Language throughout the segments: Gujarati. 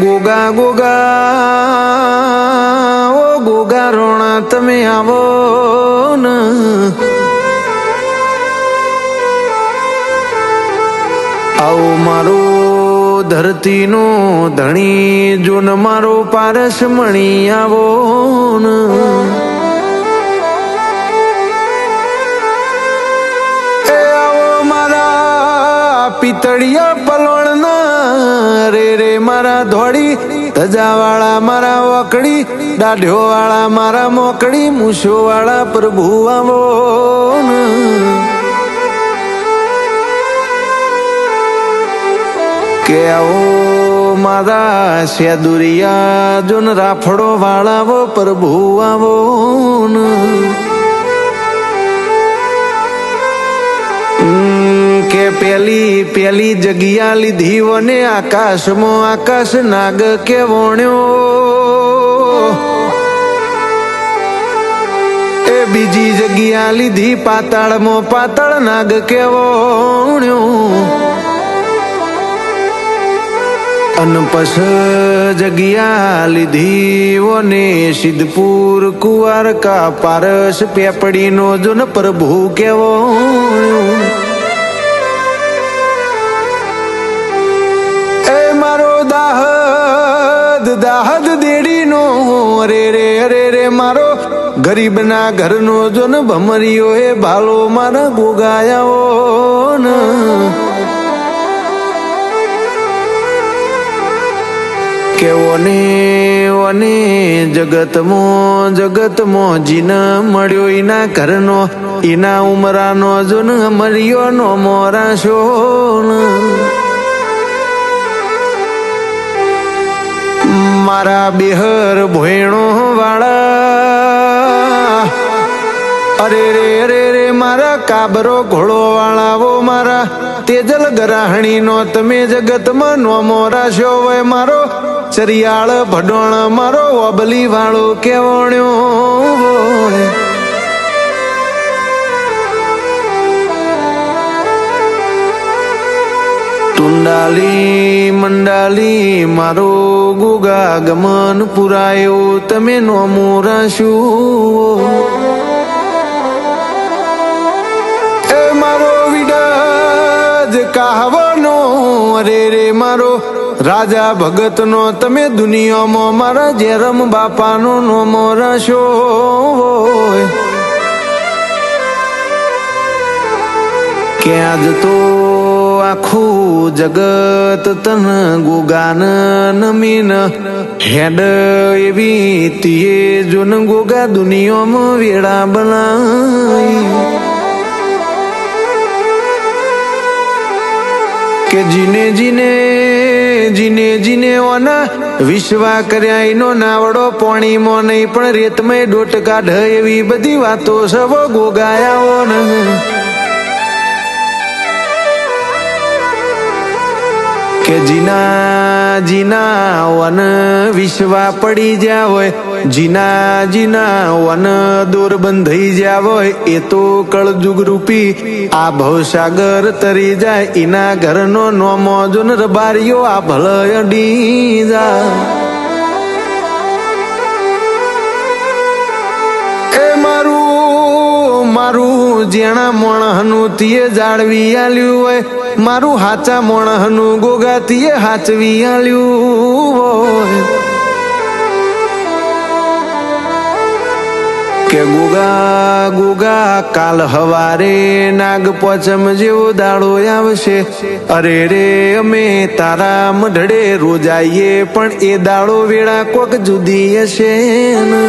ગોગા ગોગા ઓ ગોગા રોણા તમે આવો ને આવો મારો ધરતીનો ધણી જો ન મારો પારસ મણી આવો ને એ આવો મારા પિતળિયા પલવણના રે રે મારા ધોળી ધજાવાળા મારા વકડી દાઢ્યો વાળા મારા મોકડી મૂછો વાળા પ્રભુ આવો ને કે આવો મારા સેદુરિયા જોન રાફડો વાળાવો પ્રભુ આવો ને કે પેલી જગ્યા લીધી વને આકાશમાં આકાશ નાગ કેવણ્યો એ બીજી જગ્યા લીધી પાતાળમાં પાતાળ નાગ કેવણ્યો અન પસ જગ્યા લીધી વને સિદ્ધપુર કુવાર કા પારસ પેપડીનો જોન પ્રભુ કેવણ્યો દાહદ દેડીનો રે રે રે રે મારો ગરીબના ઘરનો જો ને ભમરીઓ એ ભાલો મારા ગોગાયાઓ ને કે ઓને જગતમાં જીન મળ્યો એના ઘરનો એના ઉમરાનો જો ને મર્યો નો મોરાશો ને મારા બેહર ભોયણો વાળા અરે રે અરે રે મારા કાબરો ઘોડો વાળાવો મારા તેજલ ગરાહણી નો તમે જગતમાં નો મોરાશો હોય મારો ચરિયાળ ભડોણ મારો ઓબલી વાળો કેવણ્યો ટુંડાલી મંડાલી મારો ગોગા ગમન પુરાયો તમે નો મોરાશું એ મારો વિડજ કાહવાનો રે રે મારો રાજા ભગતનો તમે દુનિયામાં મારા જેરમ બાપાનો નો મોરાશો કે આજ તો આખું જગત તન ગોગાન નમીન હેડ એવી તીએ જોન ગોગા દુનિયામાં વેળા બનાઈ કે જીને ઓના વિશ્વા કર્યા એનો નાવડો પોણીમાં નહીં પણ રેતમય ડોટ કાઢ એવી બધી વાતો સવ ગોગાયાઓ ને કે જીના વન વિશ્વા પડી જ્યા હોય જીના વન દોર બંધાઈ જ્યા હોય એ તો કળજુગ રૂપી આ ભવસાગર તરી જાય એના ઘરનો નોમો જોન રબારીઓ આ ભલય ડી જાય એ મારું જેણા મોણહનું તીએ જાળવી આલ્યું હોય મારું હાચા મોણહનું ગોગા તીએ હાચવી આલ્યું હોય કે ગોગા કાલ હવારે નાગ પોચમ જેવો દાડો આવશે અરે રે અમે તારા મઢડે રોજ આવીએ પણ એ દાડો વેળા કોક જુદી હશે ને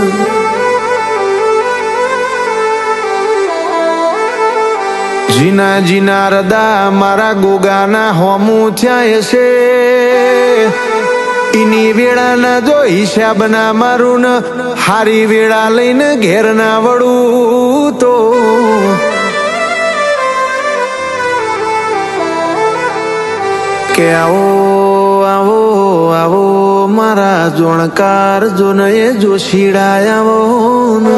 જીના રદા મારા ગોગાના હોમું થયા હશે એની વેળાના જો હિસાબના મારું ને હારી વેળા લઈને ઘેર ના વળું તો કે આવો મારા જોણકાર જોને જોશીડા આવો ને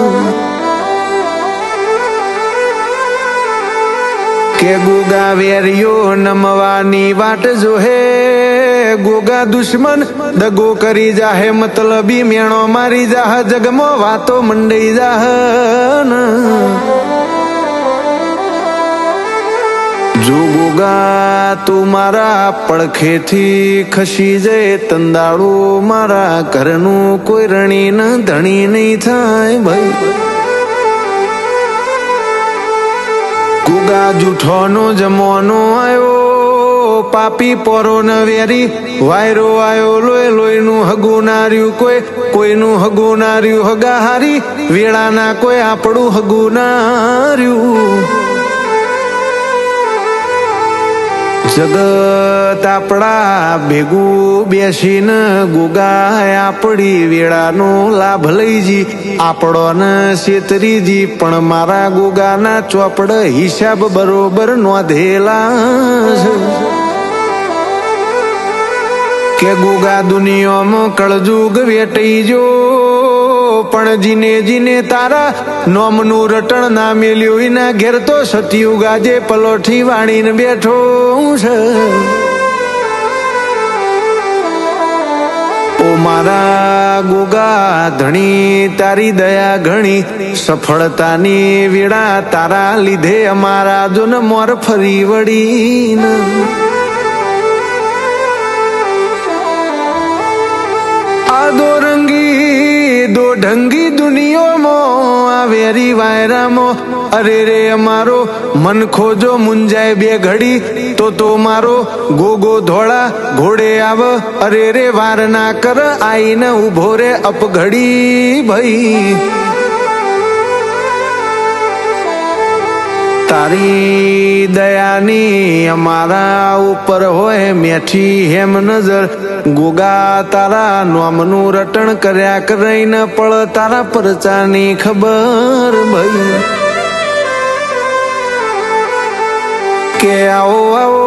કે ગુગા વેરિયો નમવાની વાટ જોહે ગોગા દુશ્મન દગો કરી જાહે મતલબી મેણો મારી જાહ જગમાં વાતો મંડઈ જાહ જો ગોગા તું મારા પડખેથી ખસી જાય તંદાળું મારા ઘરનું કોઈ રણી ન ધણી નહીં થાય ભાઈ ગોગા જૂઠોનો જમવાનો આયો પાપી પોરો ન વેરી વાયરો આયો લોય લોહીનું હગું ના રહ્યું કોઈનું હગું ના રહ્યું હગા હારી વેળાના કોઈ આપણું હગું ના રહ્યું જગત આપણા ભેગું બેસીને ગોગા આપણી વેળાનો લાભ લઈ જી આપણો ને છેતરીજી પણ મારા ગોગાના ચોપડ હિસાબ બરોબર નોંધેલા છે કે ગોગા દુનિયામાં કળજુગ વેટાઈ જો પણ જીને જીને તારા નોમનું રટણ ના મેલ્યું એના ઘેર તો સતયુગ આજે પલોઠી વાણીને બેઠો છે ઓ મારા ગોગા ધણી તારી દયા ઘણી સફળતાની વેળા તારા લીધે અમારા જો ન મોર ફરી વળીને આ દો ઢંગી દુનિયામાં આ વેરી વાયરામાં અરે રે અમારો મન ખોજો મુંજાય બે ઘડી તો મારો ગોગો ધોળા ઘોડે આવ અરે રે વાર ના કર આઈને ઉભો રે અપઘડી ભાઈ તારી દયાની અમારા ઉપર હોય મેઠી હેમ નજર ગોગા તારા નોમનું રટણ કર્યા કરીને પળ તારા પરચાની ખબર ભાઈ કે આવો આવો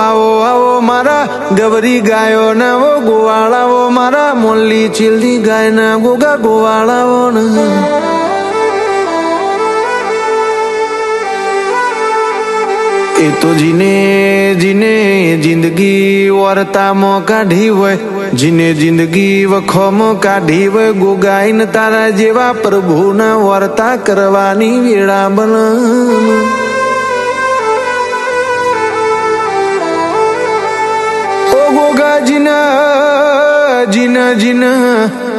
આવો આવો મારા ગવરી ગાયો ના વો ગોવાળાઓ મારા મોલ્લી ચીલની ગાય ના ગોગા ગોવાળાઓ ને એ તો જીને જીને જિંદગી વર્તામાં કાઢી હોય જીને જિંદગી વખોમાં કાઢી હોય ગોગાઈને તારા જેવા પ્રભુના વર્તા કરવાની વેળા બન ઓ ગોગા જીના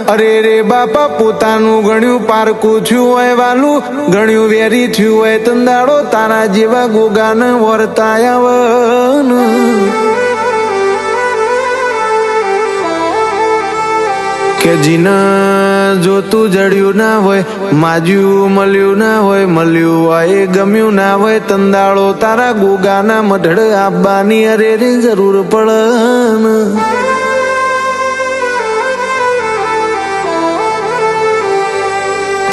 અરે રે બાપા પોતાનું ગણ્યું પારકું થયું હોય વાલું ગણ્યું વેરી થયું હોય તંદાડો તારા જેવા ગોગાને વર્તાયા કે જીના જોતું જડ્યું ના હોય માજ્યું મળ્યું ના હોય મળ્યું હોય ગમ્યું ના હોય તંદાળો તારા ગોગાના મઢડ આપવાની અરે રે જરૂર પડે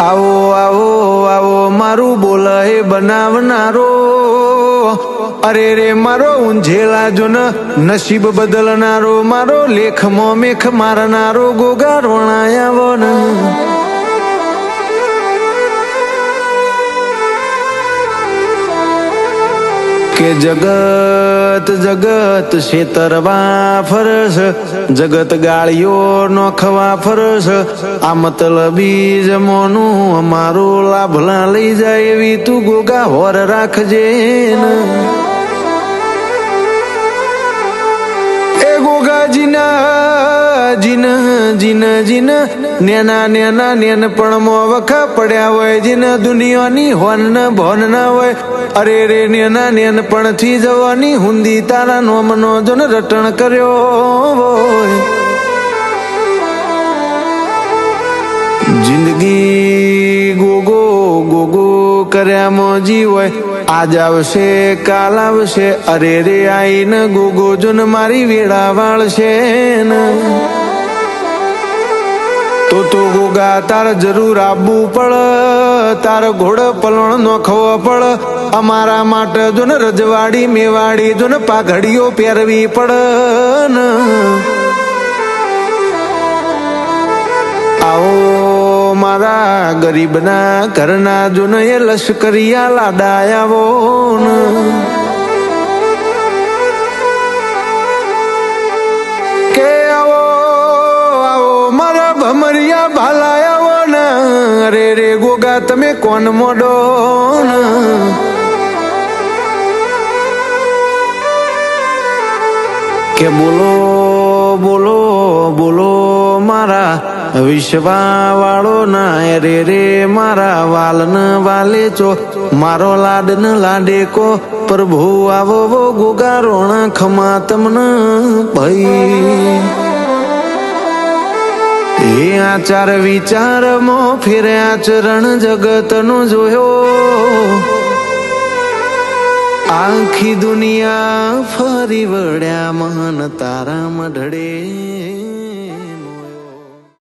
આવો આવો આવો મારું બોલાય બનાવનારો અરે રે મારો ઊંઝેલા જો નસીબ બદલનારો મારો લેખમાં મેખ મારનારો ગોગા રોણાયાવો ને કે જગત જગત છેતરવા ફરસ જગત ગાળીઓ નોખવા ફરસ આ મતલબી જમોનું અમારો લાભલા લઈ જાય એવી તું ગોગા હોર રાખજે ને એ ગોગા જીના નેના નેનપણમાં વખા પડ્યા હોય જીને દુનિયાની હોન ન ભોન ના હોય અરે રે નેના નેનપણથી જવાની હુંદી તારા નોમનો જોન રટણ કર્યો હોય જિંદગી ગોગો ગોગો કર્યામાં જી હોય આજ આવશે કાલ આવશે અરે રે આઈને ગોગો જોન મારી વેળા વાળશે ને તો ગોગા તાર જરૂર આવવું પડે તાર ઘોડ પલણ નોખવો પડે અમારા માટે જો ને રજવાડી મેવાડી જો ને પાઘડીઓ પહેરવી પડે ને આવો મારા ગરીબના ઘરના જો ને એ લશ્કરિયા લાડાયાવો ને ના ભાલાયાવો ને રે રે ગોગા તમે કોણ મોડો ને કે બોલો બોલો બોલો મારા વિશ્વા વાળો ના રે રે મારા વાલ ન વાલે ચો મારો લાડ ન લાડે કો પ્રભુ આવો વો ગોગા રોણા ખમા તમને ભાઈ એ આચાર વિચાર મો ફેરે આચરણ જગત નો જોયો આખી દુનિયા ફરી વળ્યા મહાન તારા મઢડે